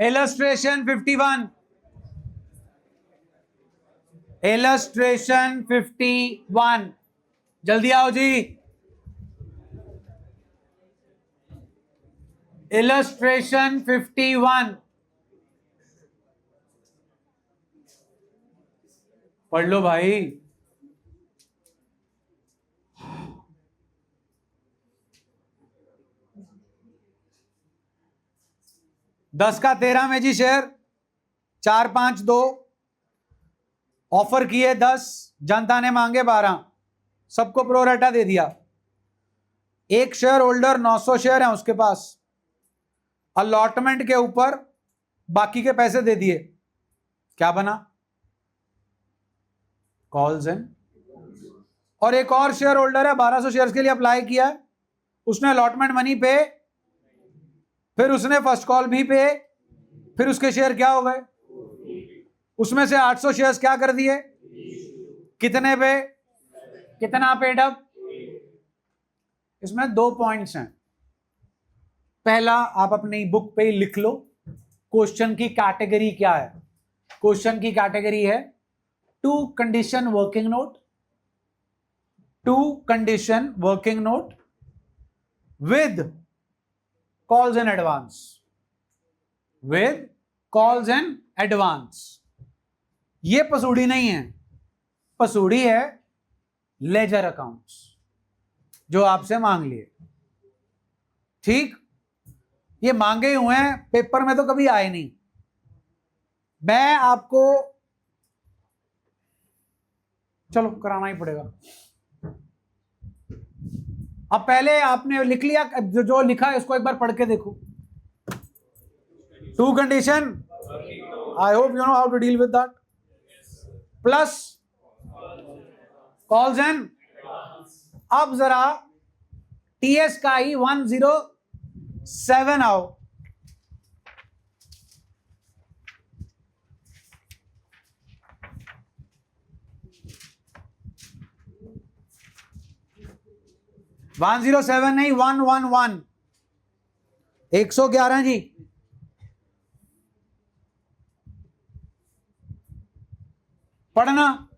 Illustration 51, illustration 51, जल्दी आओ जी। Illustration 51 पढ़ लो भाई। दस का 13 में जी शेयर 452, ऑफर किए 10, जनता ने मांगे 12, सबको प्रोरेटा दे दिया। एक शेयर होल्डर 900 शेयर है उसके पास, अलॉटमेंट के ऊपर बाकी के पैसे दे दिए, क्या बना? Calls in. और एक और शेयर होल्डर है 1200 शेयर्स के लिए अप्लाई किया है, उसने अलॉटमेंट मनी पे, फिर उसने फर्स्ट कॉल भी पे, फिर उसके शेयर क्या हो गए? उसमें से 800 शेयर्स क्या कर दिए? कितने पे? कितना पेड अप? इसमें 2 पॉइंट्स हैं। पहला, आप अपनी बुक पे लिख लो क्वेश्चन की कैटेगरी क्या है। क्वेश्चन की कैटेगरी है two condition working note, two condition working note with calls in advance, with calls in advance. ये पसूड़ी नहीं है, पसूड़ी है लेजर अकाउंट्स जो आपसे मांग लिए। ठीक, ये मांगे हुए हैं, पेपर में तो कभी आए नहीं। मैं आपको, चलो कराना ही पड़ेगा। अब पहले आपने लिख लिया, जो लिखा है उसको एक बार पढ़ के देखो। Two condition, I hope you know how to deal with that, plus calls and. अब जरा टीएस का ही 107 आओ। वन 107 नहीं, 111, 111 जी। पढ़ना।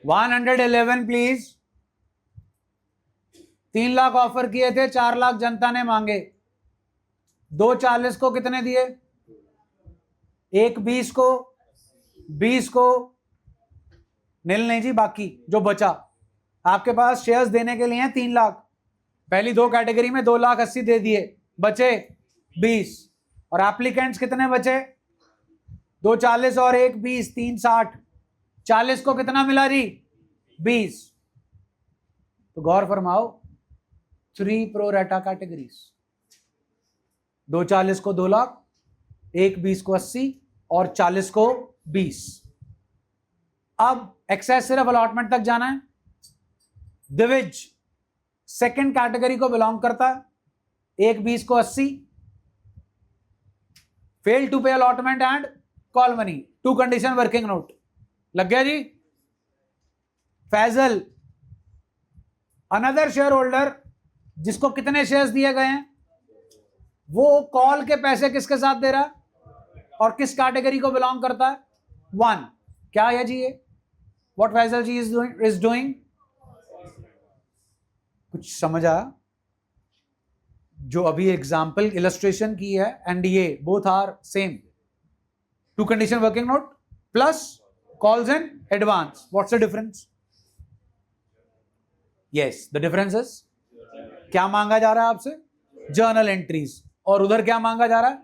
$111 प्लीज। 3 लाख ऑफर किए थे, 4 लाख जनता ने मांगे। 240 को कितने दिए? 120 को, 20 को, नील नहीं जी, बाकी जो बचा आपके पास शेयर्स देने के लिए हैं 3 लाख। पहली 2 कैटेगरी में 2,80,000 दे दिए, बचे 20। और एप्लीकेंट्स कितने बचे? 240 और 1 20, 360। 40 को कितना मिला जी? 20। तो गौर फरमाओ, 3 प्रो रेटा कैटेगरीज। 240 को 2 लाख, 1 20 को 80 और 40 को 20। अब एक्सेस सिर्फ अलॉटमेंट तक जाना है। दिविज सेकंड कैटेगरी को बिलोंग करता है, 1 20 को 80, fail to pay allotment and call money, two condition working note. लग गया जी? फैजल अनदर शेयर होल्डर जिसको कितने शेयर्स दिए गए हैं, वो कॉल के पैसे किसके साथ दे रहा है और किस कैटेगरी को बिलोंग करता है? 1। क्या है जी ये? What Faizal ji is doing? कुछ समझ आया? जो अभी एग्जाम्पल इलस्ट्रेशन की है एनडीए, both are same. Two condition working note plus calls in advance. What's the difference? Yes, the difference is, क्या मांगा जा रहा है आपसे? Journal entries. और उधर क्या मांगा जा रहा है?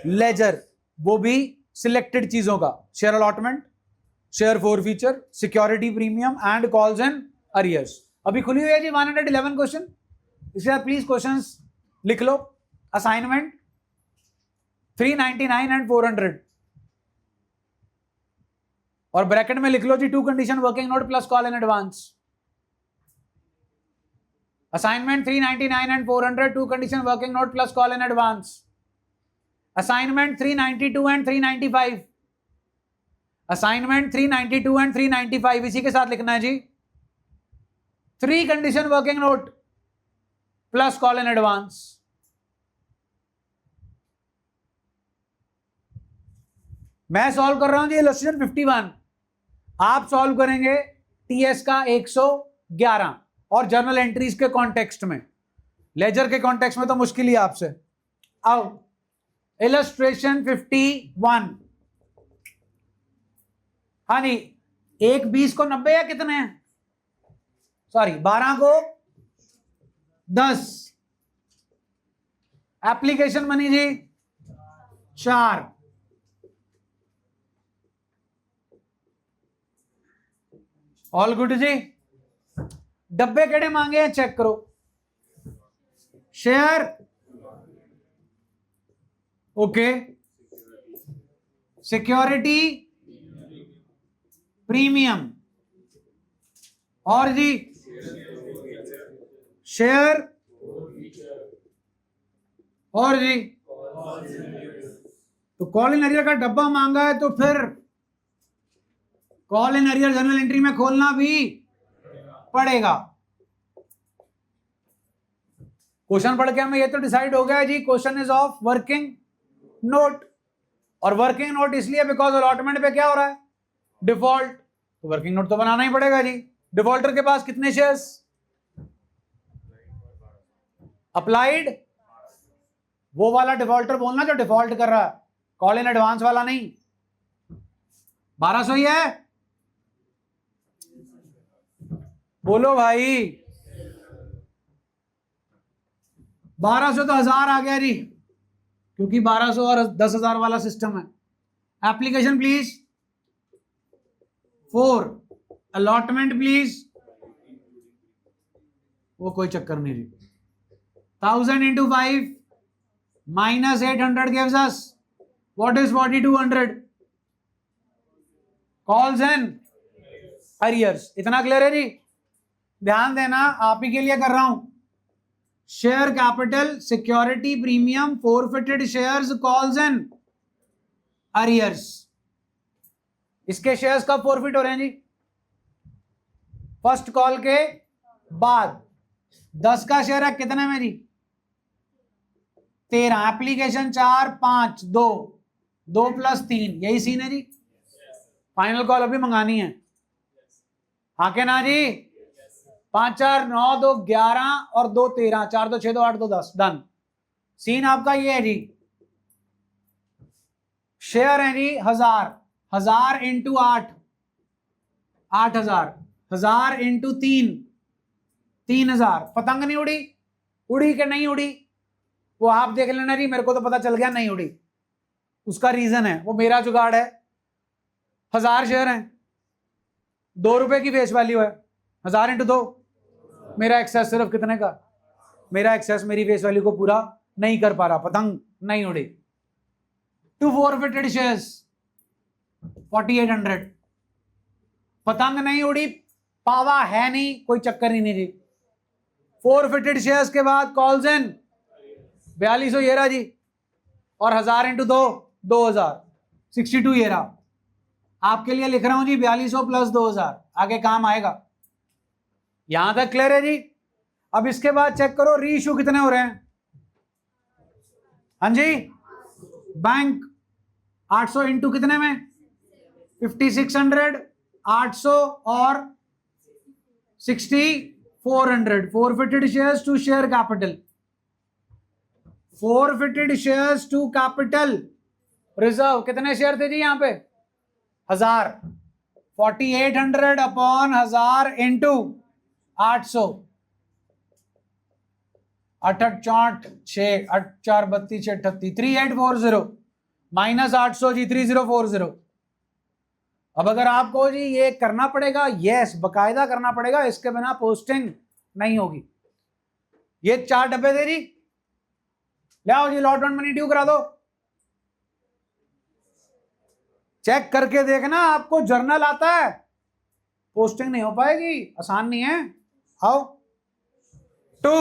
लेजर, वो भी सिलेक्टेड चीजों का। Share allotment, share forfeiture, security premium and calls in arrears. अभी खुली हुई है जी 111 क्वेश्चन। इसलिए प्लीज क्वेश्चंस लिख लो। असाइनमेंट 399 एंड 400 और ब्रैकेट में लिख लो G two condition working note plus call in advance. Assignment 399 and 400, two condition working note plus call in advance. Assignment 392 and 395. Assignment 392 and 395 इसी के साथ लिखना है जी। 3 condition working note plus call in advance. मैं solve कर रहा हूं जी illustration 51, आप सॉल्व करेंगे टीएस का 111 और जर्नल एंट्रीज के कॉन्टेक्स्ट में। लेजर के कॉन्टेक्स्ट में तो मुश्किल ही आपसे। आओ इलस्ट्रेशन 51। हाँ जी, 1 20 को 90 या कितने हैं, सॉरी 12 को 10। एप्लीकेशन मनी जी 4। ऑल गुड जी। डब्बे केड़े मांगे हैं चेक करो। शेयर, ओके, सिक्योरिटी, प्रीमियम, और जी शेयर, और जी तो कॉल इन एरियर का डब्बा मांगा है तो फिर call in arrear journal entry में खोलना भी पड़ेगा। क्वेश्चन पढ़ के हमें ये तो डिसाइड हो गया है जी, question is of working note. और वर्किंग नोट इसलिए बिकॉज अलॉटमेंट पे क्या हो रहा है, डिफॉल्ट, तो वर्किंग नोट तो बनाना ही पड़ेगा जी। डिफॉल्टर के पास कितने शेयर्स, अप्लाइड, वो वाला डिफॉल्टर बोलना जो डिफॉल्ट कर रहा है, कॉल इन एडवांस वाला नहीं। 1200 ही है, बोलो भाई। 1200 तो 1000 आ गया जी, क्योंकि 1200 और 10,000 वाला सिस्टम है। एप्लीकेशन प्लीज 4, अलॉटमेंट प्लीज, वो कोई चक्कर नहीं जी। 1000 into 5 minus 800 gives us what is 4200? Calls and arrears। इतना क्लियर है जी। ध्यान देना, आप ही के लिए कर रहा हूं। Share capital, security, premium, forfeited shares, calls and arrears. इसके शेयर्स कब फोरफिट हो रहे हैं जी, फर्स्ट कॉल के बाद। 10 का शेयर है कितने में जी, 13। एप्लीकेशन 4 5 2 2 + 3, यही सीन है जी। फाइनल कॉल अभी मंगानी है, हाँ के ना जी। 5 4 9 2 11 और 2 13, 4 2 6 2 8 2 10, डन। सीन आपका ये है जी। शेयर है जी 1000, 1000 इंटू 8, 8000, 1000 इंटू 3, 3000। पतंग नहीं उड़ी, उड़ी कि नहीं उड़ी वो आप देख लेना जी, मेरे को तो पता चल गया नहीं उड़ी। उसका रीजन है, वो मेरा जुगाड़ है। 1000 शेयर हैं, 2 रुपए की फेस वैल्यू है, 1000 इंटू 2। मेरा एक्सेस सिर्फ कितने का, मेरा एक्सेस मेरी फेस वैल्यू को पूरा नहीं कर पा रहा, पतंग नहीं उड़ी। 2 forfeited शेयर्स 4800, पतंग नहीं उड़ी, पावा है नहीं, कोई चक्कर ही नहीं जी। फोरफिटेड शेयर्स के बाद कॉल्स एंड 4200 ये रहा जी, और 1000 इंटू 2 2000, 62 ये रहा। आपके लिए लिख रहा हूं जी 4200 + 2000, आगे काम आएगा। यहां तक क्लियर है जी। अब इसके बाद चेक करो री इशू कितने हो रहे हैं। हाँ जी, बैंक 800 इंटू कितने में 5600, 800 और 6400। Forfeited shares to share capital, forfeited shares to capital reserve. कितने शेयर थे जी यहां पे 1000, 4800 अपॉन 1000 इंटू 800, 8 8 4 6 8 4 32 6 38, 3840 माइनस 800 जी 3040। अब अगर आपको जी ये करना पड़ेगा, यस बकायदा करना पड़ेगा, इसके बिना पोस्टिंग नहीं होगी। ये 4 डब्बे दे जी, ले आओ जी, अलॉटमेंट मनी ड्यू करा दो। चेक करके देखना, आपको जर्नल आता है, पोस्टिंग नहीं हो पाएगी, आसान नहीं है। आओ 2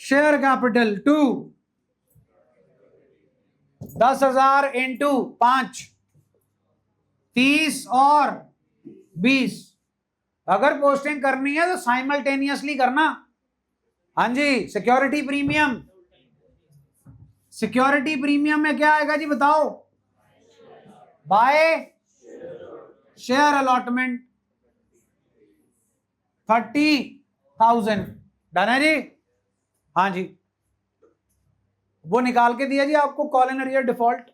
शेयर कैपिटल 2, 10,000 इंटू 5, 30 और 20। अगर पोस्टिंग करनी है तो साइमल्टेनियसली करना। हाँ जी, सिक्योरिटी प्रीमियम, सिक्योरिटी प्रीमियम में क्या आएगा जी बताओ? Bye share allotment 30,000। डन है जी? हाँ जी, वो निकाल के दिया जी आपको, कॉल इन अरियर डिफॉल्ट।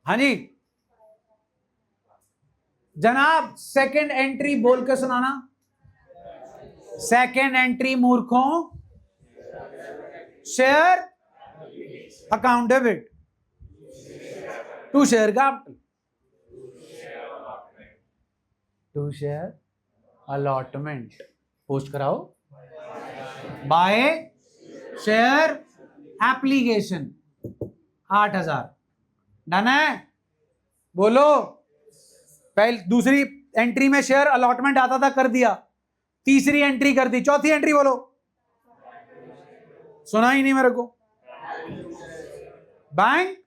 हाँ जी जनाब, सेकंड एंट्री बोल के सुनाना। सेकंड एंट्री मूर्खों, share account debit to share capital, to share allotment. Post कराओ बाय शेयर एप्लीकेशन 8,000। डन है? बोलो। पहले दूसरी एंट्री में शेयर अलॉटमेंट आता था, कर दिया। तीसरी एंट्री कर दी, चौथी एंट्री बोलो। सुना ही नहीं मेरे को। बैंक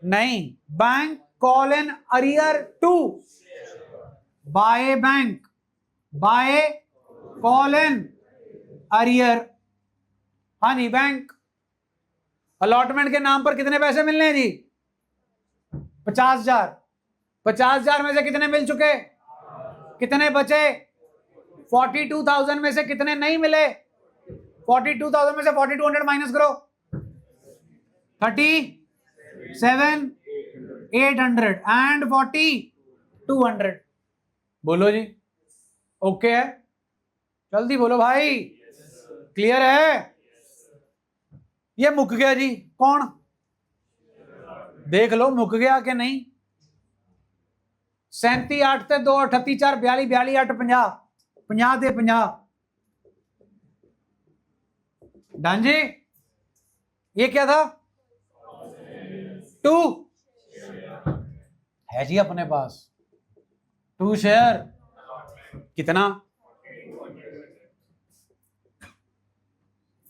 नहीं, bank call in arrear to by bank, by call in arrear. हाँ जी, बैंक अलॉटमेंट के नाम पर कितने पैसे मिलने हैं जी? 50,000। 50,000 में से कितने मिल चुके? कितने बचे? 42,000 में से कितने नहीं मिले? 42,000 में से 4200 माइनस करो, 37,800 एंड 40,200। बोलो जी, ओके है? जल्दी बोलो भाई, क्लियर है? ये मुक गया जी, कौन? देख लो मुक गया कि नहीं। 37 8 ते 2 38 4 42 42 8 50 50 ते 50। डन जी? ये क्या था? 2 है जी अपने पास। 2 शेयर कितना?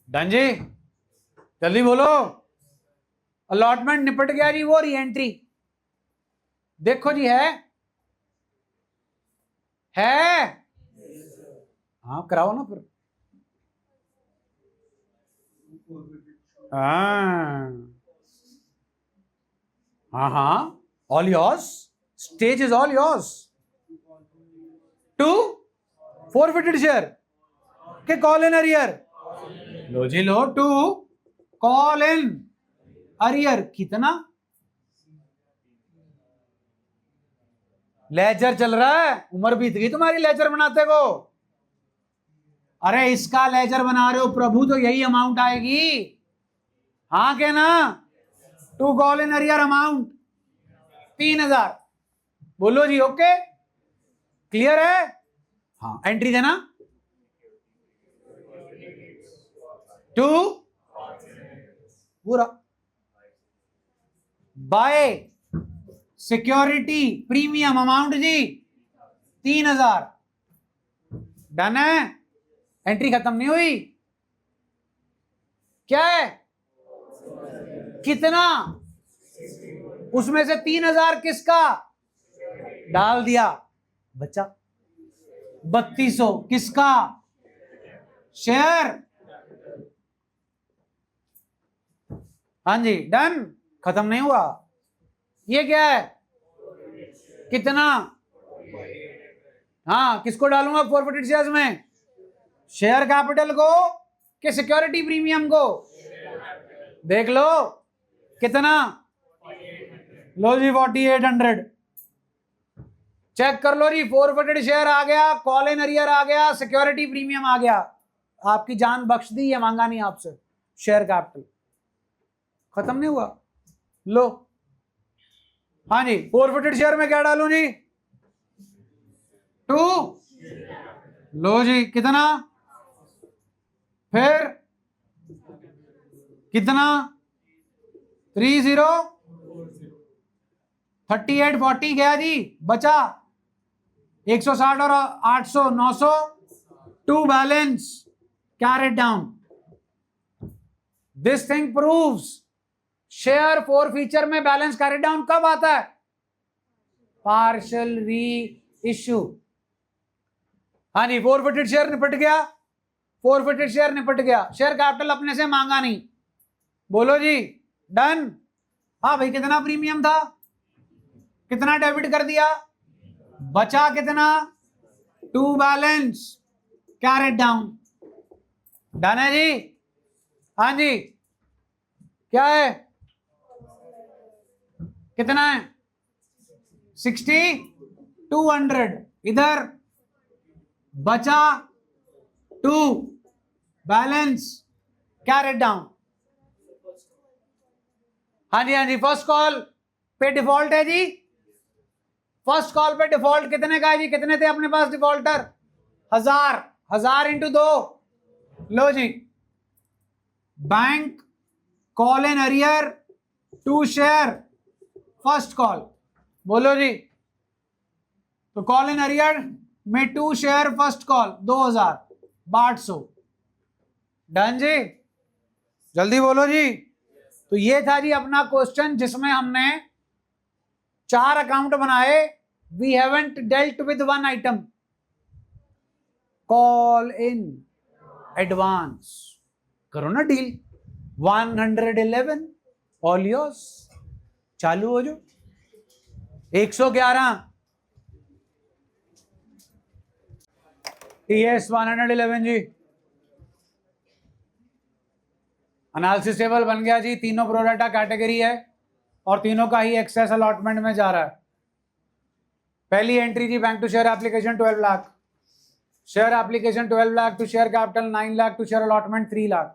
डन जी? जल्दी बोलो। अलॉटमेंट निपट गया जी, वो री एंट्री देखो जी। है हाँ कराओ ना फिर। हाँ हाँ, all yours, stage is all yours. 2 forfeited share के कॉल इन अरियर। लो जी लो, 2 कॉल इन अरियर कितना? लेजर चल रहा है, उम्र बीत गई तुम्हारी लेजर बनाते को। अरे इसका लेजर बना रहे हो प्रभु, तो यही अमाउंट आएगी। हाँ के ना? 2 कॉल इन अरियर अमाउंट 3,000। बोलो जी, ओके क्लियर है? हाँ, एंट्री देना। 2 पूरा बाय सिक्योरिटी प्रीमियम अमाउंट जी 3,000। डन है? एंट्री खत्म नहीं हुई। क्या है? कितना? उसमें से 3,000 किसका? डाल दिया, बच्चा 3,200 किसका? शेयर। हाँ जी, डन। खत्म नहीं हुआ। ये क्या है? कितना? हाँ, किसको डालूंगा फॉरवर्डेड शेयर्स में? शेयर कैपिटल को कि सिक्योरिटी प्रीमियम को? देख लो कितना। लो जी 4800। चेक कर लो जी, फॉरवर्डेड शेयर आ गया, कॉल इन अरियर आ गया, सिक्योरिटी प्रीमियम आ गया। आपकी जान बख्श दी, ये मांगा नहीं आपसे। शेयर कैपिटल खत्म नहीं हुआ। लो हाँ जी, फॉरवर्डेड शेयर में क्या डालूं जी? 2। लो जी कितना? फिर कितना? 30 38 40 गया जी, बचा 160 और 800 900। 2 balance, carried down. This thing proves share four feature में बैलेंस कैरी डाउन कब आता है? पार्शियल री इश्यू। हाँ जी, फोरफिटेड शेयर निपट गया, फोरफिटेड शेयर निपट गया, शेयर कैपिटल अपने से मांगा नहीं। बोलो जी, डन। हाँ भाई, कितना प्रीमियम था, कितना डेबिट कर दिया, बचा कितना, to balance carried down. Done है जी। हाँ जी, क्या है, कितना है, 60, 200, इधर बचा 2 बैलेंस कैरेट डाउन। हाँ जी, हाँ जी, फर्स्ट कॉल पे डिफॉल्ट है जी, फर्स्ट कॉल पे डिफॉल्ट कितने का है जी, कितने थे अपने पास डिफॉल्टर, 1000, 1000 इंटू 2, लो जी। Bank call in arrear to share first call, बोलो जी। तो कॉल इन अरियर में to share first call 2800। Done जी, जल्दी बोलो जी। तो ये था जी अपना क्वेश्चन जिसमें हमने 4 अकाउंट बनाए। We haven't dealt with one item, call in advance. करो ना डील, 111 ऑल योर्स, चालू हो जो। 111 TS 111 जी, एनालिसिस टेबल बन गया जी। तीनों प्रोडाटा कैटेगरी है और तीनों का ही एक्सेस अलॉटमेंट में जा रहा है। पहली एंट्री जी, bank to share application 12 lakh, share application 12 lakh to share capital 9 lakh to share allotment 3 lakh.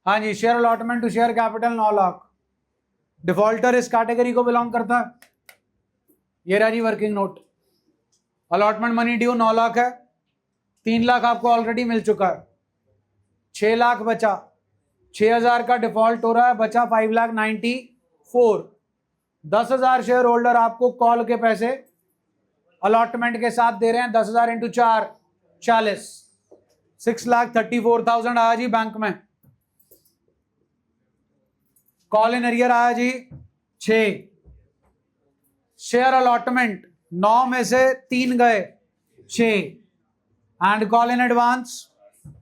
हाँ जी, share allotment to share capital 9 lakh. Defaulter इस कैटेगरी को बिलोंग करता है। ये रहा जी working note. Allotment money due 9 lakh है, 3 लाख आपको ऑलरेडी मिल चुका है, 6 लाख बचा, 6000 का डिफॉल्ट हो रहा है, बचा 5,94,000। 10,000 शेयर होल्डर आपको कॉल के पैसे अलॉटमेंट के साथ दे रहे हैं। 10,000 इंटू 4, 40, 6,34,000 आया जी बैंक में। कॉल इन अरियर आया जी 6, शेयर अलॉटमेंट 9 में से 3 गए, 6, and call in advance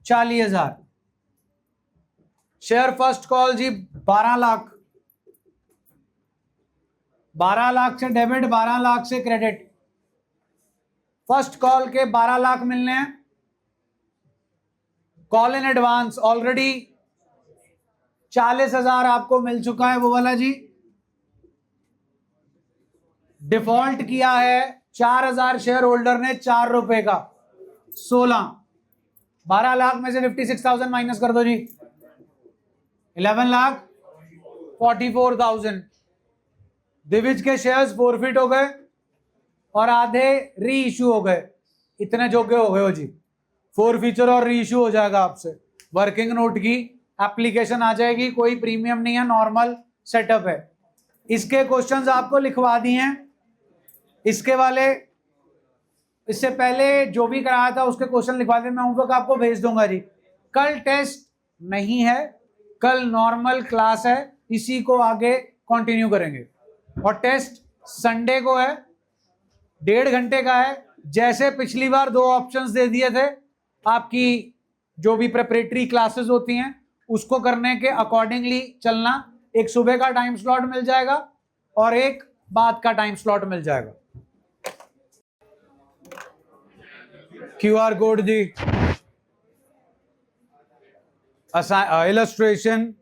40,000। Share first call जी 12 लाख, 12 लाख से डेबिट, 12 लाख से क्रेडिट। फर्स्ट कॉल के 12 लाख मिलने हैं, कॉल इन एडवांस ऑलरेडी 40,000 आपको मिल चुका है, वो वाला जी। डिफॉल्ट किया है 4,000 शेयर होल्डर ने, 4 रुपए का, 16, 12 लाख में से 56,000 माइनस कर दो जी, 11,44,000। दिविज के शेयर्स फॉरफिट हो गए और आधे री इशू हो गए, इतने जोगे हो गए हो जी। 4 फीचर और री इशू हो जाएगा आपसे। वर्किंग नोट की एप्लीकेशन आ जाएगी, कोई प्रीमियम नहीं है, नॉर्मल सेटअप है। इसके क्वेश्चंस आपको लिखवा दिए हैं, इसके वाले, इससे पहले जो भी कराया था उसके क्वेश्चन लिखवा दिए, मैं होमवर्क आपको भेज दूंगा जी। कल टेस्ट नहीं है, कल नॉर्मल क्लास है, इसी को आगे कंटिन्यू करेंगे। और टेस्ट संडे को है, 1.5 घंटे का है। जैसे पिछली बार 2 ऑप्शंस दे दिए थे, आपकी जो भी प्रिपरेटरी क्लासेस होती हैं उसको करने के अकॉर्डिंगली चलना। एक सुबह का टाइम स्लॉट मिल जाएगा और एक बाद का टाइम स्लॉट मिल जाएगा। QR कोड जी, इलस्ट्रेशन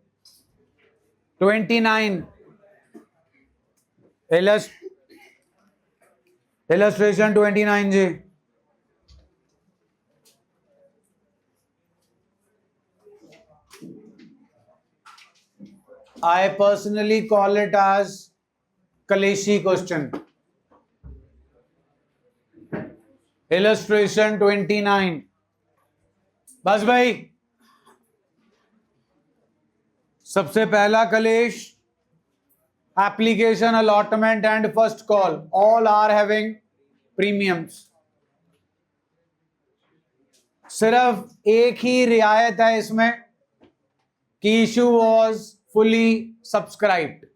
29, इलस्ट्रेशन 29 जी। I personally call it as Kaleshi question. Illustration 29. बस भाई, सबसे पहला कलेश, application allotment and first call all are having premiums. सिर्फ एक ही रियायत है इसमें कि issue was fully subscribed,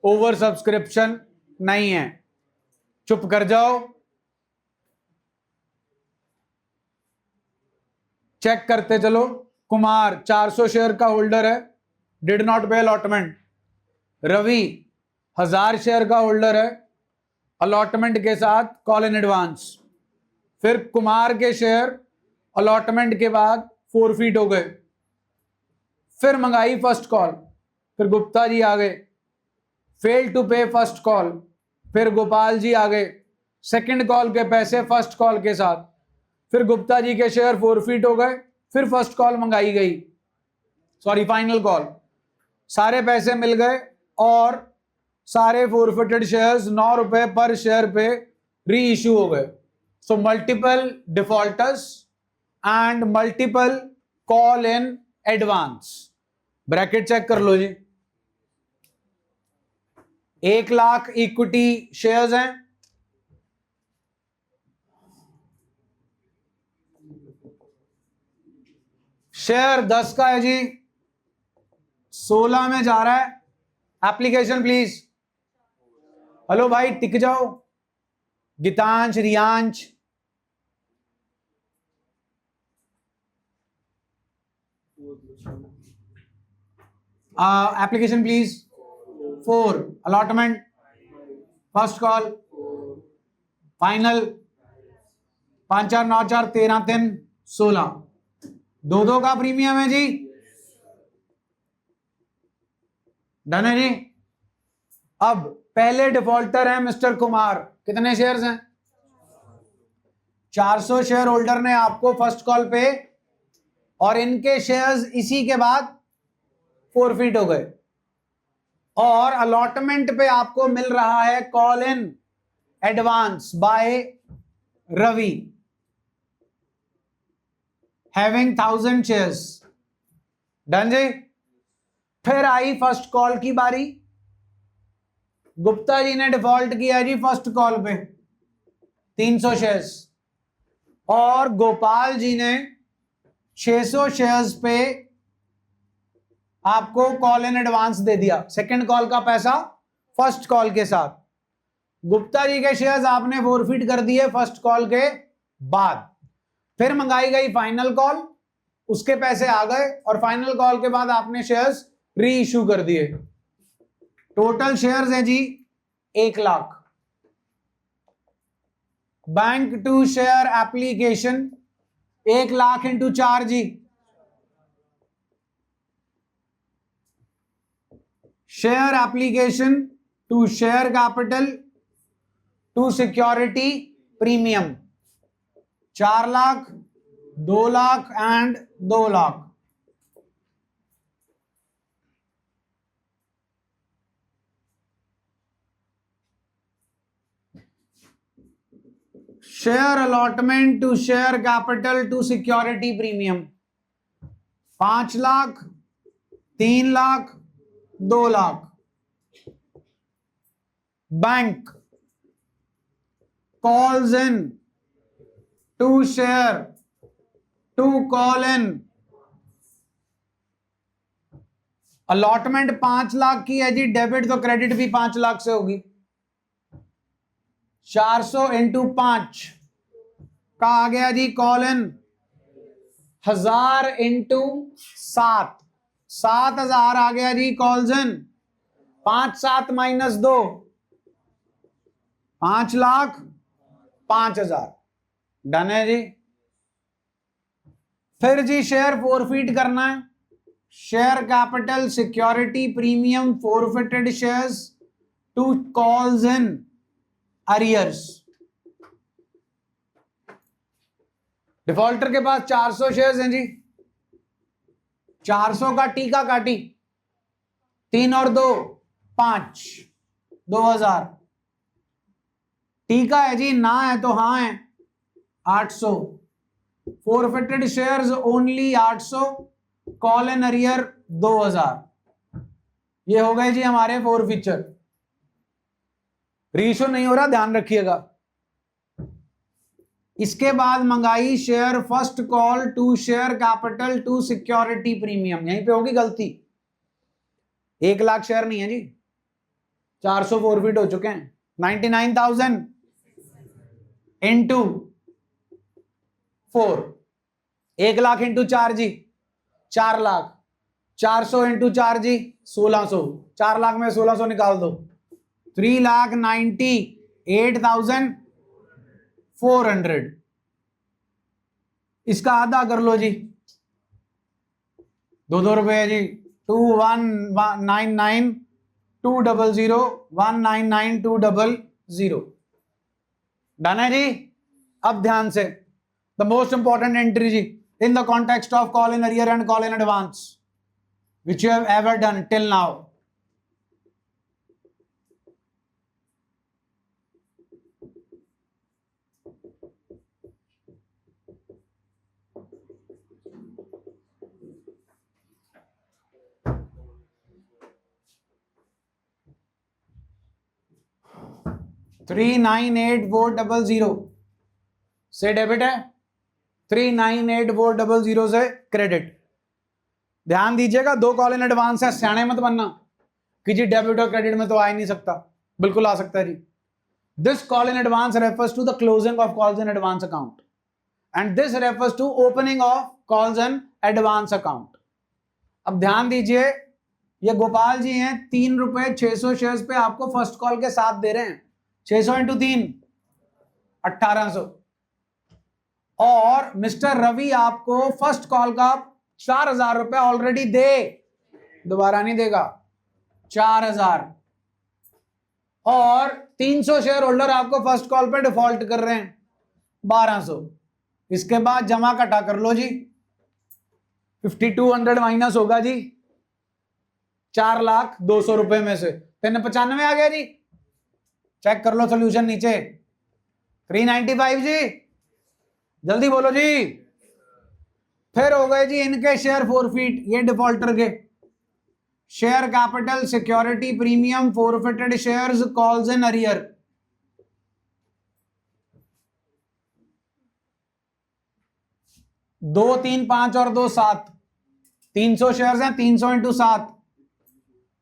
over subscription नहीं है, चुप कर जाओ। चेक करते चलो। कुमार 400 शेयर का होल्डर है, did not pay allotment. Ravi 1000 share का होल्डर है, अलॉटमेंट के साथ कॉल इन एडवांस। फिर कुमार के शेयर अलॉटमेंट के बाद फोरफीट हो गए। फिर मंगाई फर्स्ट कॉल, फिर गुप्ता जी आ गए, fail to pay first call. फिर गोपाल जी आ गए, सेकंड कॉल के पैसे फर्स्ट कॉल के साथ। फिर गुप्ता जी के शेयर फोरफीट हो गए, फिर फर्स्ट कॉल मंगाई गई, सॉरी फाइनल कॉल, सारे पैसे मिल गए और सारे फोरफिटेड शेयर्स 9 रुपए पर शेयर पे री इश्यू हो गए। So multiple defaulters and multiple call in advance. Bracket check कर लो जी। 1 लाख इक्विटी शेयर्स हैं, शेयर 10 का है जी, 16 में जा रहा है। Application please. हेलो भाई टिक जाओ। Geetansh, Riyansh, application please. 4 allotment, first call, final, 5 4 9 4 13 3 16, 2 का प्रीमियम है जी। डन है जी। अब पहले डिफॉल्टर है मिस्टर कुमार, कितने शेयर्स हैं? 400 शेयर होल्डर ने आपको फर्स्ट कॉल पे, और इनके शेयर्स इसी के बाद फोरफीट हो गए, और अलॉटमेंट पे आपको मिल रहा है call in advance by Ravi, having 1000 shares. Done जी। फिर आई फर्स्ट कॉल की बारी। गुप्ता जी ने डिफॉल्ट किया जी फर्स्ट कॉल पे 300 शेयर्स, और गोपाल जी ने 600 शेयर्स पे आपको कॉल इन एडवांस दे दिया, सेकंड कॉल का पैसा फर्स्ट कॉल के साथ। गुप्ता जी के शेयर्स आपने फोरफीट कर दिए फर्स्ट कॉल के बाद। फिर मंगाई गई फाइनल कॉल, उसके पैसे आ गए, और फाइनल कॉल के बाद आपने शेयर्स री इश्यू कर दिए। टोटल शेयर्स हैं जी 1 lakh. Bank to share application 1 lakh into 4 जी। Share application to share capital to security premium 4 lakh, 2 lakh and 2 lakh. Share allotment to share capital to security premium 5 lakh, 3 lakh, 2 lakh. Bank calls in to share to call in allotment 5 lakh की है जी, debit तो credit भी 5 लाख से होगी। 400 into 5 का आ गया जी call in 1000 into 7, 7000 आ गया जी calls in. 5 7 minus 2 5 lakh 5000। Done है जी। फिर जी शेयर फोरफीट करना है। Share capital security premium forfeited shares to calls in arrears. Defaulter के पास 400 शेयर्स हैं जी, 400 का टीका काटी, 3 और 2 5, 2000। टीका है जी, ना है तो हाँ है 800। Forfeited shares only 800, call in arrear 2000। ये हो गए जी हमारे फोर फीचर। रीशो नहीं हो रहा, ध्यान रखिएगा। इसके बाद मंगाई share first call to share capital to security premium, यहीं पे होगी गलती। 1 लाख शेयर नहीं है जी, 400 फॉरफिट हो चुके हैं। 99,000 इंटू 4, 1 लाख इंटू 4 जी 4 लाख, 400 इंटू 4 जी 1600, 4 लाख में 1600 निकाल दो, 3,98,400। इसका आधा कर लो जी, 2 रुपए जी, 2199,200,199,200। डन है जी। अब ध्यान से द मोस्ट इंपॉर्टेंट एंट्री जी, in the context of call in arrear and call in advance which you have ever done till now. $398,400 से डेबिट है, 398,400 से क्रेडिट। ध्यान दीजिएगा, 2 कॉल इन एडवांस है, सियाने मत बनना कि जी डेबिट और क्रेडिट में तो आ ही नहीं सकता, बिल्कुल आ सकता है जी। This call in advance refers to the closing of calls in advance account and this refers to opening of calls in advance account. अब ध्यान दीजिए, ये गोपाल जी हैं, 3 रुपए 600 शेयर्स पे आपको फर्स्ट कॉल के साथ दे रहे हैं, 600 इंटू 3 1800, और मिस्टर रवि आपको फर्स्ट कॉल का 4,000 रुपए ऑलरेडी दे, दोबारा नहीं देगा, 4,000, और 300 शेयर होल्डर आपको फर्स्ट कॉल पे डिफॉल्ट कर रहे हैं 1,200। इसके बाद जमा कटा कर लो जी, 5200 माइनस होगा जी 4,02,000 रुपए में से 395 आ गया जी। चेक कर लो सोल्यूशन नीचे, 395 जी, जल्दी बोलो जी। फिर हो गए जी इनके शेयर फॉरफिट, ये डिफॉल्टर के share capital, security premium, forfeited shares, calls in arrear. दो 3 5 और 2 7, 300 शेयर्स हैं, 300 इंटू 7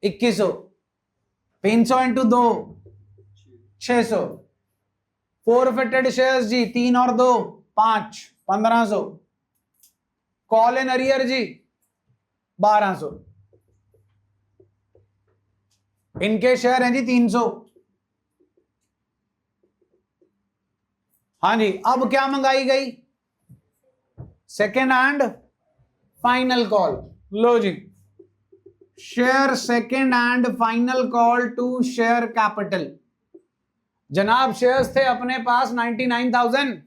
2100, 300 इंटू 2 600, फॉरफिटेड शेयर्स जी 3 और 2 5 1500, कॉल इन अरियर जी 1200। इनके शेयर हैं जी 300। हाँ जी, अब क्या मंगाई गई? Second and final call. लो जी, share second and final call to share capital. जनाब शेयर्स थे अपने पास 99,000,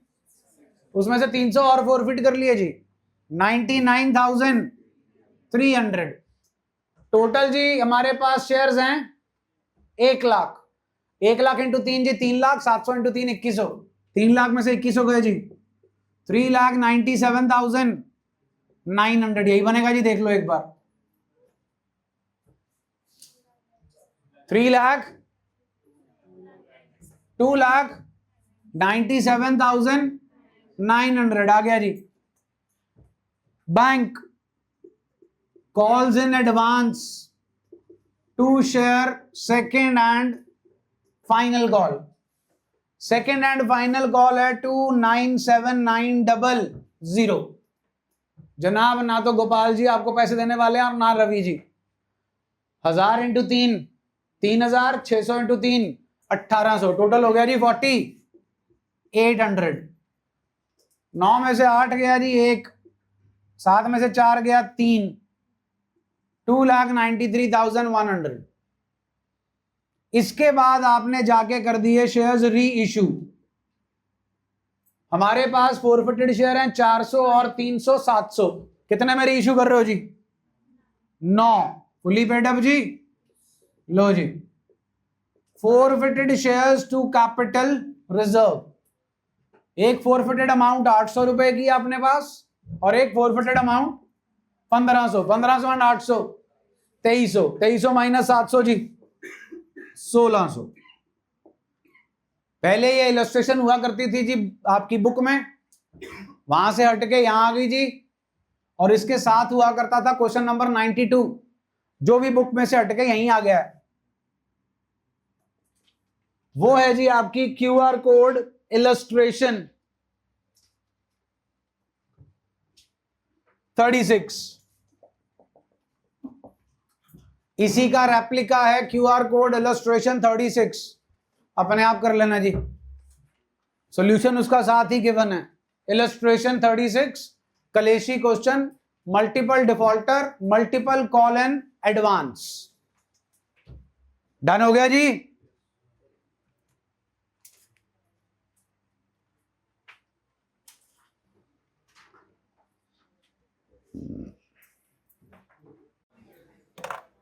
उसमें से 300 और फॉरफिट कर लिए जी 99,300। टोटल जी हमारे पास शेयर्स हैं 1 लाख। 1 लाख इंटू 3 जी 3 लाख, 700 इंटू 3 2100, 3 लाख में से 2100 गए जी 3,97,900। यही बनेगा जी, देख लो एक बार, 2,97,900 आ गया जी। Bank calls in advance to share second and final call. Second and final call है 2,97,900। जनाब ना तो गोपाल जी आपको पैसे देने वाले हैं और ना Ravi ji. 1000 into 3 3,000, 600 into 3 1800, total हो गया जी 4,800। 9 में से 8 गया जी 1, 7 में से 4 गया 3, 2,93,100। इसके बाद आपने जाके कर दिए शेयर्स री इशू। हमारे पास फॉरफिटेड शेयर हैं 400 और 300 700। कितने में री इशू कर रहे हो जी? 9, फुली पेड अप जी। लो जी, forfeited shares to capital reserve. एक फॉरफिटेड अमाउंट 800 रुपए की अपने पास और एक फॉरफिटेड अमाउंट 1500। 1500 एंड 800 2300, 2300 माइनस 700 जी 1600। पहले ये इलस्ट्रेशन हुआ करती थी जी आपकी बुक में, वहां से हटके यहां आ गई जी, और इसके साथ हुआ करता था क्वेश्चन नंबर 92। जो भी बुक में से हटके यहीं आ गया है, वो है जी आपकी क्यूआर कोड इलस्ट्रेशन 36। इसी का रेप्लिका है क्यूआर कोड इलस्ट्रेशन 36। अपने आप कर लेना जी, सॉल्यूशन उसका साथ ही गिवन है। इलस्ट्रेशन 36 कलेशी question, multiple defaulter, multiple call and advance. Done हो गया जी।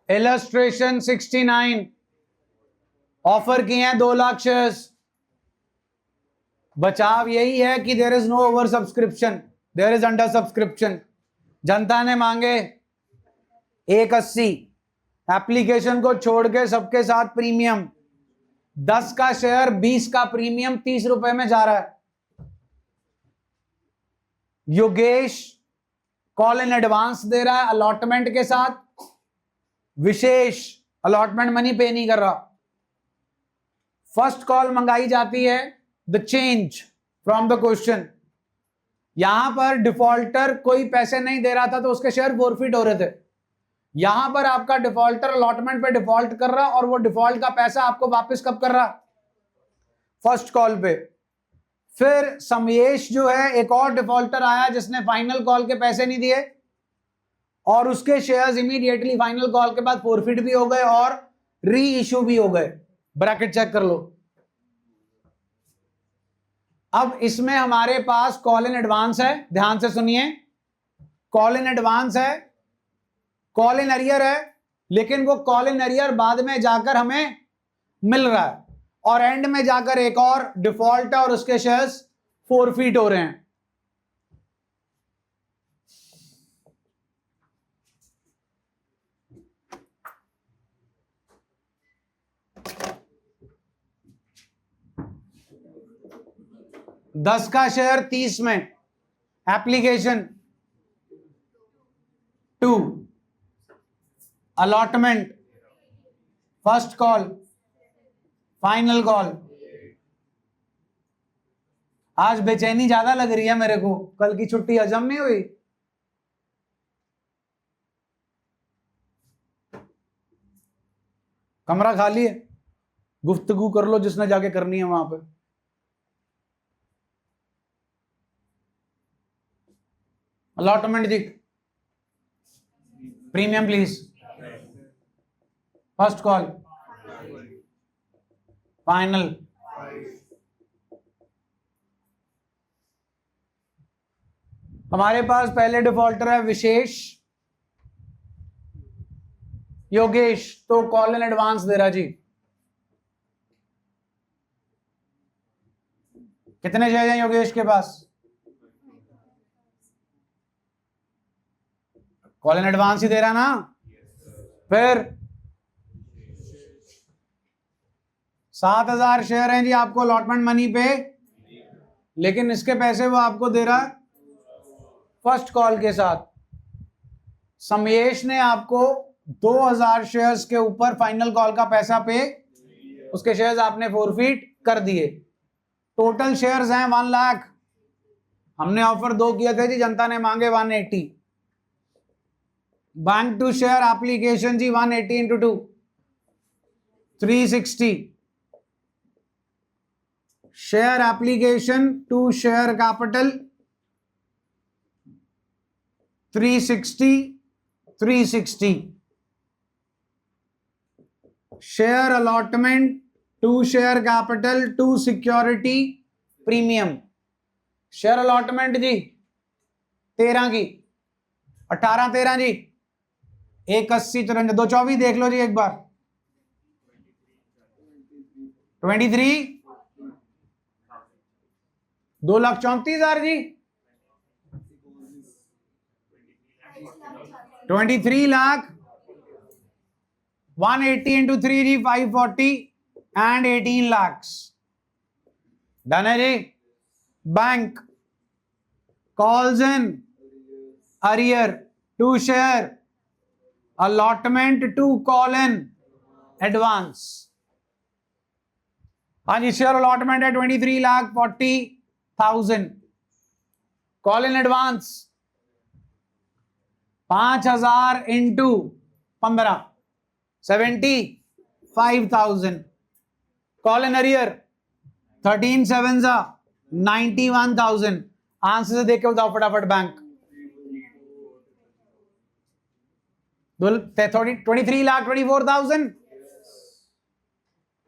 इलस्ट्रेशन 69 ऑफर किए हैं 2 लाख शेयर्स। बचाव यही है कि there is no over subscription, there is under subscription. जनता ने मांगे 180, एप्लीकेशन को छोड़ के सबके साथ प्रीमियम, 10 का शेयर 20 का प्रीमियम 30 रुपए में जा रहा है। योगेश कॉल इन एडवांस दे रहा है अलॉटमेंट के साथ, विशेष अलॉटमेंट मनी पे नहीं कर रहा। फर्स्ट कॉल मंगाई जाती है the change from the question. यहां पर डिफॉल्टर कोई पैसे नहीं दे रहा था तो उसके शेयर फॉरफिट हो रहे थे। यहां पर आपका डिफॉल्टर अलॉटमेंट पे डिफॉल्ट कर रहा और वो डिफॉल्ट का पैसा आपको वापस कब कर रहा? फर्स्ट कॉल पे। फिर समयेश जो है एक और डिफॉल्टर आया जिसने फाइनल कॉल के पैसे नहीं दिए और उसके शेयर्स इमीडिएटली फाइनल कॉल के बाद फॉरफिट भी हो गए और री इश्यू भी हो गए। ब्रैकेट चेक कर लो। अब इसमें हमारे पास कॉल इन एडवांस है, ध्यान से सुनिए। कॉल इन एडवांस है, कॉल इन अरियर है, लेकिन वो कॉल इन अरियर बाद में जाकर हमें मिल रहा है और एंड में जाकर एक और डिफॉल्ट है और उसके शेयर्स फॉरफिट हो रहे हैं। दस का शेयर 30 में, application 2, allotment, first call, final call. आज बेचैनी ज्यादा लग रही है मेरे को, कल की छुट्टी हजम नहीं हुई। कमरा खाली है, गुफ्तगू कर लो जिसने जाके करनी है वहां पे। अलॉटमेंट जी, premium please, first call, final, हमारे पास पहले डिफॉल्टर है विशेष, योगेश तो कॉल इन एडवांस दे रहा जी। कितने शेयर हैं योगेश के पास? कॉल इन एडवांस ही दे रहा ना। फिर 7,000 शेयर हैं जी आपको अलॉटमेंट मनी पे, लेकिन इसके पैसे वो आपको दे रहा है फर्स्ट कॉल के साथ। समयेश ने आपको 2,000 शेयर्स के ऊपर फाइनल कॉल का पैसा पे, उसके शेयर्स आपने फॉरफिट कर दिए। टोटल शेयर्स हैं 1 लाख। हमने ऑफर 2 किए थे जी, जनता ने मांगे 180। बैंक टू शेयर एप्लीकेशन जी 180 into 2 360। Share application to share capital 360 360। Share allotment to share capital to security premium. Share allotment जी 13 की, 18 13 जी 180 54 224 देख लो जी एक बार। 23 2,34,000 जी, 23 लाख 180 इंटू 3 जी 540 एंड 18 lakhs। डन है जी। Bank calls in arrear to share allotment to call in advance. हाँ जी, शेयर अलॉटमेंट है 23,40,000। Call in advance 5,000 into 15 75,000। Call in arrear 13 7 91,000। Answer से देख के बताओ फटाफट बैंक। 23,24,000।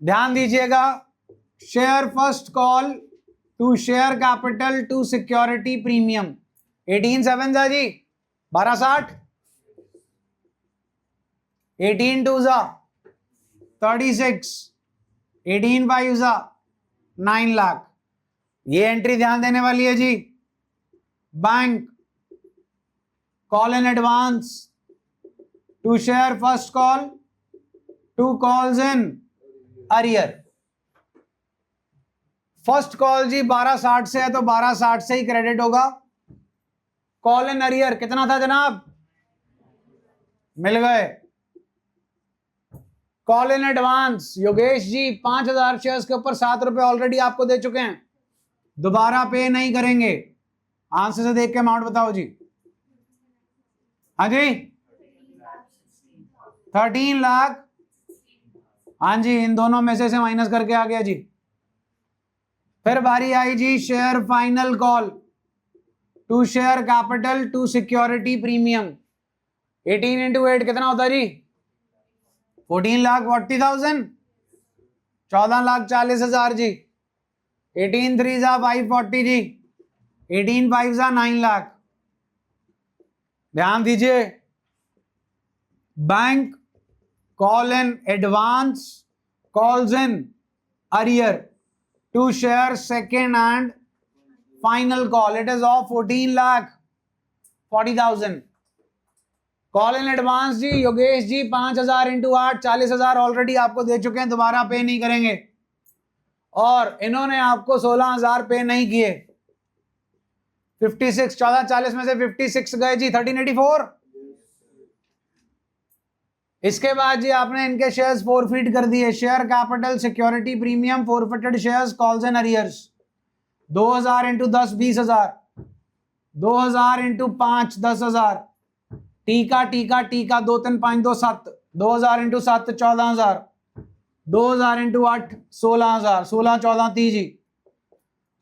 ध्यान दीजिएगा, share first call to share capital to security premium 18 7 जी 1260, 18 2 36, 18 5 9 लाख। ये एंट्री ध्यान देने वाली है जी। Bank call in advance to share first call to calls in arrear. First call जी 1260 से है तो 1260 से ही क्रेडिट होगा। कॉल इन अरियर कितना था जनाब? मिल गए। Call in advance Yogesh ji 5,000 shares के ऊपर 7 रुपए ऑलरेडी आपको दे चुके हैं, दोबारा पे नहीं करेंगे। आंसर से देख के अमाउंट बताओ जी। हाँ जी 13 लाख। हाँ जी, इन दोनों में से माइनस करके आ गया जी। फिर बारी आई जी share final call to share capital to security premium 18 into 8 कितना होता है जी? 14,40,000, 14,40,000 जी। 18 3 540 जी, 18 5 9 लाख। ध्यान दीजिए, bank call in advance calls in arrear to share second and final call, it is of 14,40,000। Call in advance जी योगेश जी 5,000 इंटू 8 40,000 ऑलरेडी आपको दे चुके हैं, दोबारा पे नहीं करेंगे। और इन्होंने आपको 16,000 पे नहीं किए। 56 1440 में से 56 गए जी 1384। इसके बाद जी आपने इनके शेयर्स फोरफिट कर दिए। Share capital security premium forfeited shares calls and arrears 2,000 into 10 20,000, 2,000 into 5 10,000, टीका टीका टीका 2 3 5 2 7, 2,000 इंटू 7 14,000, 2,000 इंटू 8 16,000, 16 14 30 जी।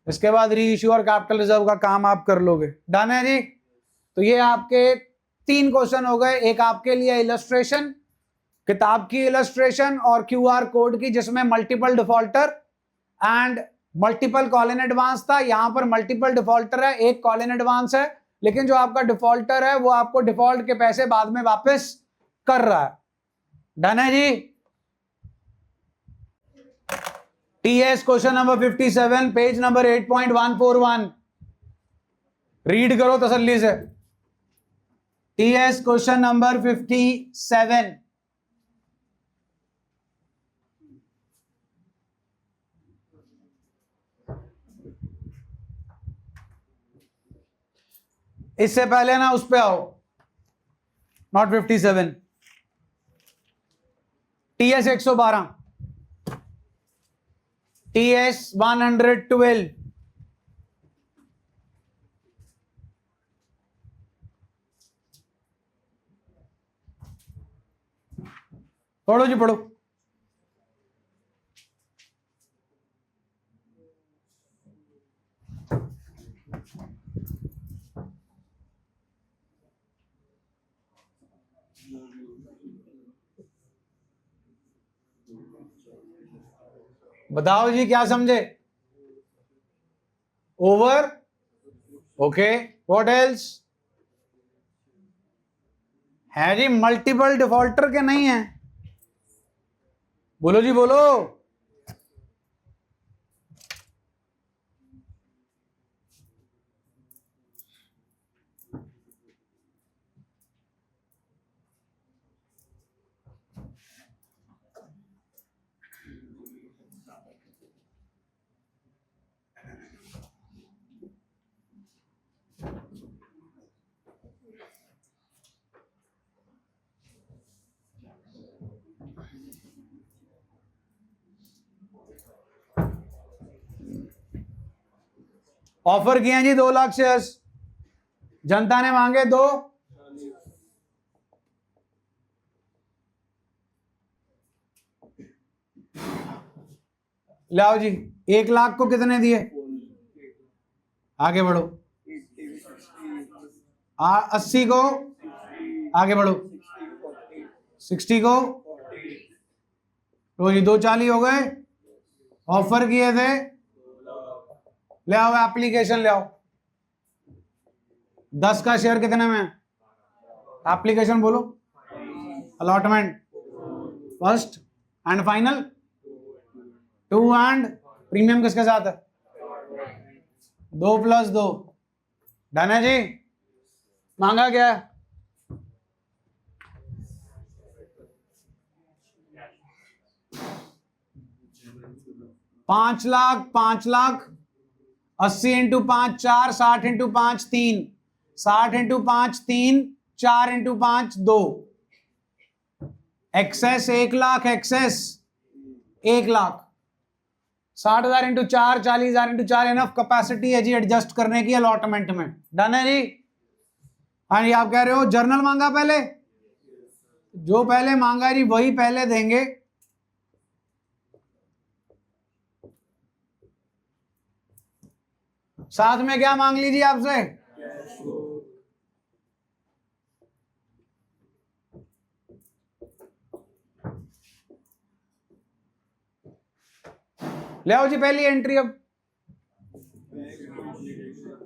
इसके बाद री इश्यू और कैपिटल रिजर्व का काम आप कर लोगे। डन है जी। तो ये आपके 3 क्वेश्चन हो गए। एक आपके लिए इलस्ट्रेशन, किताब की इलस्ट्रेशन और क्यूआर कोड की, जिसमें multiple defaulter and multiple call in advance था। यहां पर मल्टीपल डिफॉल्टर है, एक कॉल इन एडवांस है, लेकिन जो आपका डिफॉल्टर है वो आपको डिफॉल्ट के पैसे बाद में वापस कर रहा है। डन है जी। TS question number 57 page number 8.141 read करो तसल्ली से। TS question number 57। इससे पहले ना उस पे आओ, नॉट 57, टीएस 112, टीएस 112। पढ़ो जी पढ़ो। बताओ जी क्या समझे? Over, okay, what else? है जी मल्टीपल डिफॉल्टर के नहीं है? बोलो जी बोलो। ऑफर किए हैं जी 2 लाख शेयर्स, जनता ने मांगे 2, लाओ जी। 1 लाख को कितने दिए? आगे बढ़ो। 80 को, आगे बढ़ो। 60 को, तो जी 240 हो गए। ऑफर किए थे, ले आओ एप्लीकेशन ले आओ। 10 का शेयर कितने में? एप्लीकेशन बोलो। Allotment first and final 2 and premium किसके साथ है? 2 + 2। डन है जी। मांगा क्या है? 5 lakh, 5 lakh, 80 × 5 4, 60 × 5 3, 60 × 5 3, 4 × 5 2। Excess 1 lakh, excess 1 lakh. 60,000 × 4, 40,000 × 4 enough capacity है जी एडजस्ट करने की अलॉटमेंट में। डन है जी। हाँ जी, आप कह रहे हो जर्नल मांगा पहले, जो पहले मांगा जी वही पहले देंगे। साथ में क्या मांग लीजिए आपसे? ले आओ जी पहली एंट्री। अब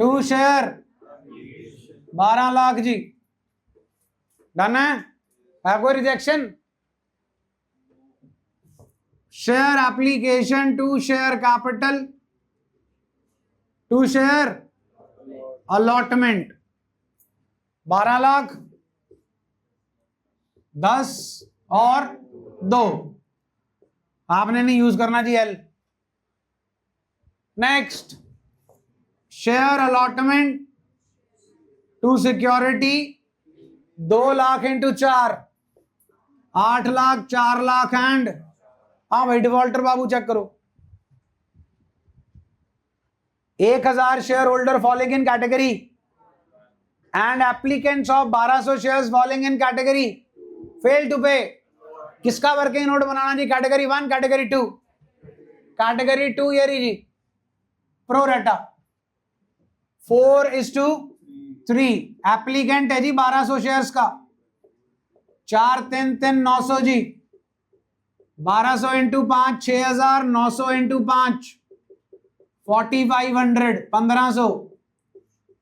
2 शेयर 12 लाख जी। डन है कोई rejection? Share application 2 share capital 2 share allotment 12 lakh 10 और 2। आपने नहीं यूज करना जी L. Next share allotment 2 security 2 lakh × 4 8 lakh 4 lakh and, हाँ भाई डिफॉल्टर बाबू चेक करो। 1000 share holder following in category and applicants of 1200 shares following in category fail to pay. किसका वर्किंग नोट बनाना जी? Category 1, category 2। कैटेगरी 2 ये रही जी, प्रो रेटा 4:3। एप्लीकेंट है जी 1200 शेयर्स का, 4 3 3 900 जी। 1200 × 5 6000, 900 × 5 4500 1500,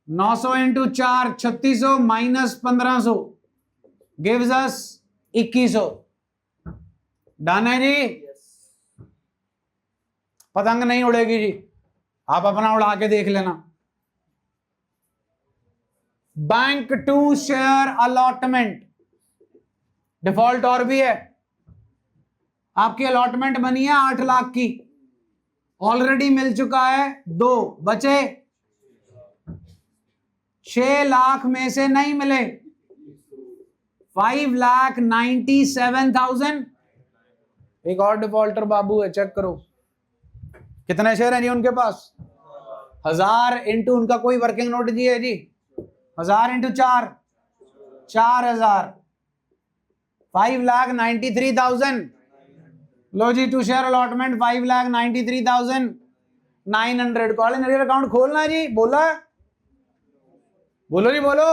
900 × 4 3600 माइनस 1500 गिव्स अस 2100। डन है जी। पतंग नहीं उड़ेगी जी, आप अपना उड़ा के देख लेना। बैंक 2 शेयर अलॉटमेंट डिफॉल्ट और भी है। आपकी अलॉटमेंट बनी है 8 लाख की, ऑलरेडी मिल चुका है 2, बचे 6 लाख में से नहीं मिले 5,97,000। एक और डिफॉल्टर बाबू है, चेक करो कितने शेयर है जी उनके पास। 1000 इंटू उनका कोई वर्किंग नोट जी है जी, 1000 × 4 4000, 5,93,000। लो जी 2 share allotment 5,93,900। Call in arrear account खोलना जी। बोला? बोलो जी बोलो।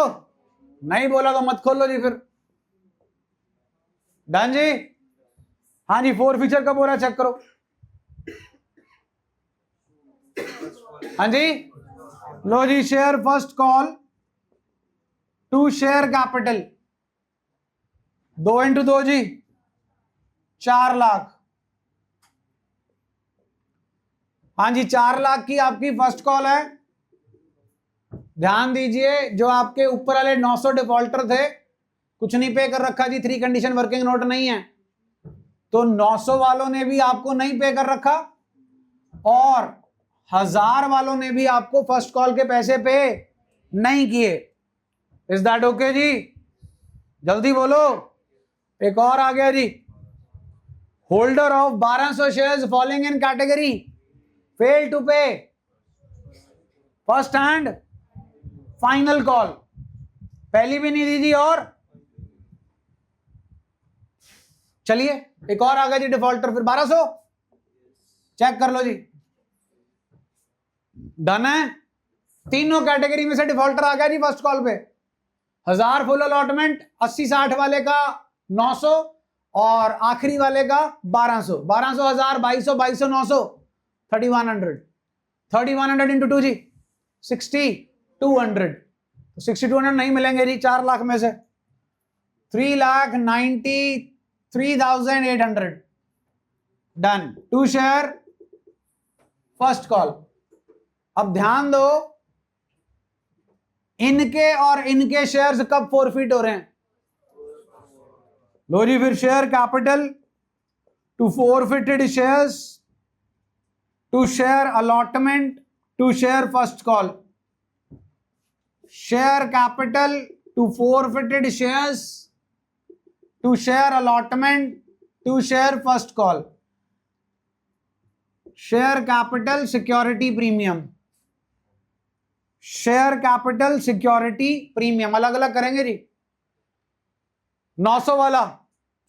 नहीं बोला तो मत खोलो जी फिर। डन जी। हाँ जी, 4 फीचर कब हो रहा है चेक करो। हाँ जी, लो जी share first call 2 share capital 2 × 2 जी 4 लाख। हाँ जी 4 लाख की आपकी फर्स्ट कॉल है। ध्यान दीजिए, जो आपके ऊपर वाले 900 डिफॉल्टर थे, कुछ नहीं पे कर रखा जी, 3 कंडीशन वर्किंग नोट नहीं है, तो 900 वालों ने भी आपको नहीं पे कर रखा और 1000 वालों ने भी आपको फर्स्ट कॉल के पैसे पे नहीं किए। इज दैट ओके जी? जल्दी बोलो। एक और आ गया जी, holder of 1200 shares following in category fail to pay. First and final call, पहली भी नहीं दी जी। और चलिए एक और आ गया जी डिफॉल्टर, फिर 1200 चेक कर लो जी। डन है, तीनों कैटेगरी में से डिफॉल्टर आ गया जी फर्स्ट कॉल पे। 1000 फुल अलॉटमेंट, 80-60 वाले का 900 और आखिरी वाले का 1200। 1200, 1000, 2200, 2200, 900, 3100 इंटू 2 जी 6200। 6200 नहीं मिलेंगे जी 4 लाख में से। 3,93,800 done. To share first call. अब ध्यान दो, इनके और इनके शेयर्स कब फॉरफिट हो रहे हैं? लो जी, फिर share capital to forfeited shares to share allotment to share first call. Share capital to forfeited shares to share allotment to share first call. Share capital security premium, share capital security premium अलग अलग करेंगे जी। 900 वाला,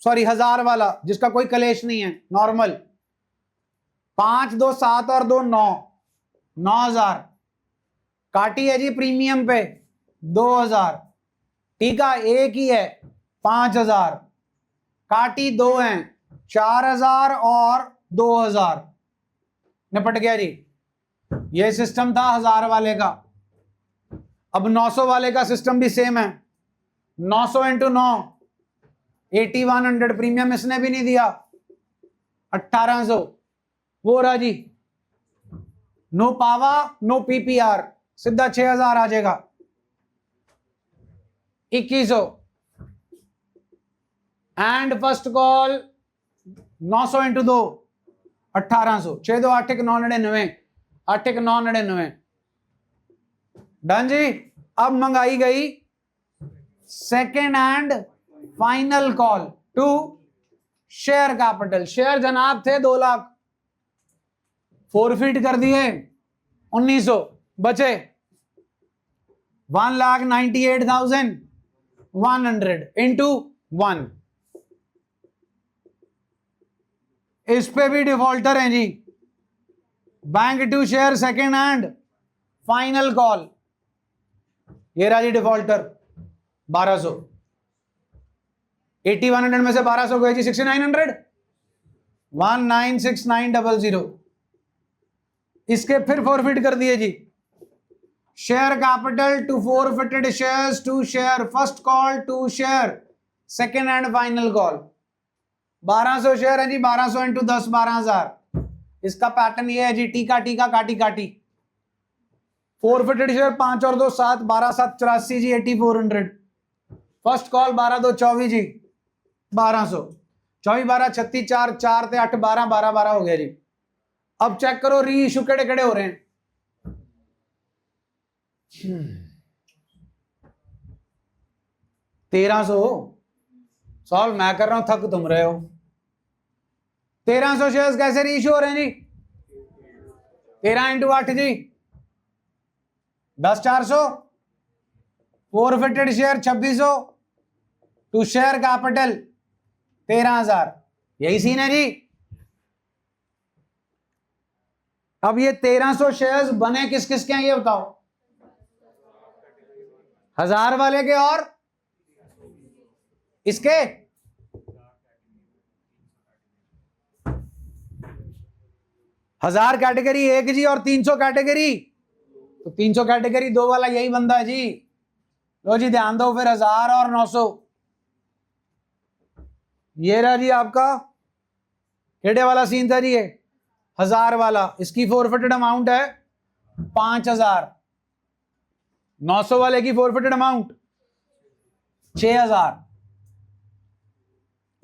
sorry 1000 वाला जिसका कोई कलेश नहीं है, नॉर्मल 5, 2, 7 और 2, 9, 9000 काटी है जी प्रीमियम पे 2000। ठीक है, एक ही है 5000 काटी, 2 हैं 4000 और 2000 निपट गया जी। ये सिस्टम था 1000 वाले का। अब 900 वाले का सिस्टम भी सेम है। 900 इंटू 9 8100 प्रीमियम इसने भी नहीं दिया। 1800 वो रहा जी, नो पावा नो पीपीआर, सीधा 6000 आ जाएगा। 2100 and first call 900 into 2 1800, 6 2 8 1 999, 8 1 999 done जी। अब मंगाई गई second and final call to share capital. Share जनाब थे 2 लाख, फॉरफिट कर दिए 1900, बचे 1,98,100 इंटू 1। इस पे भी डिफॉल्टर हैं जी। Bank to share second and final call, ये रहा जी डिफॉल्टर 1200। 8100 में से 1200 गए जी 6900, 196900। इसके फिर फॉरफिट कर दिए जी। Share capital to forfeited shares to share first call to share second and final call. 1200 share है जी, 1200 इंटू 10 12000। इसका पैटर्न ये है जी, टीका टीका काटी काटी। फॉरफिटेड शेयर 5 और 2 7, 12 7 84 जी 8400। फर्स्ट कॉल 12 2 24 जी 1200, 24 12 36 4 4 ते 8 12 12 12 हो गया जी। अब चेक करो री इशू केड़े केड़े हो रहे हैं। 1300 सॉल्व मैं कर रहा हूं, थक तुम रहे हो। 1300 शेयर्स कैसे री इशू हो रहे हैं जी? 13 इंटू 8 जी 10 400। Forfeited share 2600 to share capital 13000। यही सीन है जी। अब ये 1300 शेयर्स बने किस किस के हैं ये बताओ? 1000 वाले के और इसके। हजार कैटेगरी एक जी और 300 कैटेगरी, तो 300 कैटेगरी 2 वाला यही बंदा है जी। लो जी ध्यान दो, फिर 1000 और 900 ये रहा जी आपका केड़े वाला सीन था जी। ये 1000 वाला, इसकी फॉरफिटेड अमाउंट है 5000। 900 वाले की फॉरफिटेड अमाउंट 6000।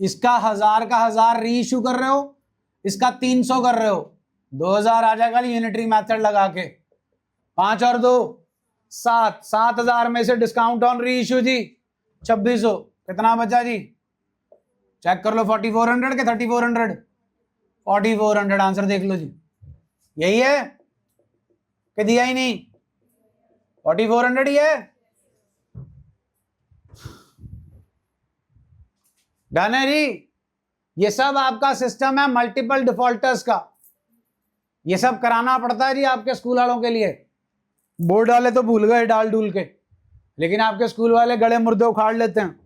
इसका 1000 का 1000 री इशू कर रहे हो, इसका 300 कर रहे हो, 2000 आ जाएगा यूनिटरी मेथड लगा के। 5 और 2 7, 7000 में से डिस्काउंट ऑन री इशू जी 2600, कितना बचा जी? चेक कर लो 4400 के 3400। 4400 आंसर देख लो जी। यही है कि दिया ही नहीं? 4400 ही है। डन है जी। ये सब आपका सिस्टम है मल्टीपल डिफॉल्टर्स का, ये सब कराना पड़ता है जी आपके स्कूल वालों के लिए। बोर्ड वाले तो भूल गए डाल डूल के, लेकिन आपके स्कूल वाले गड़े मुर्दे उखाड़ लेते हैं।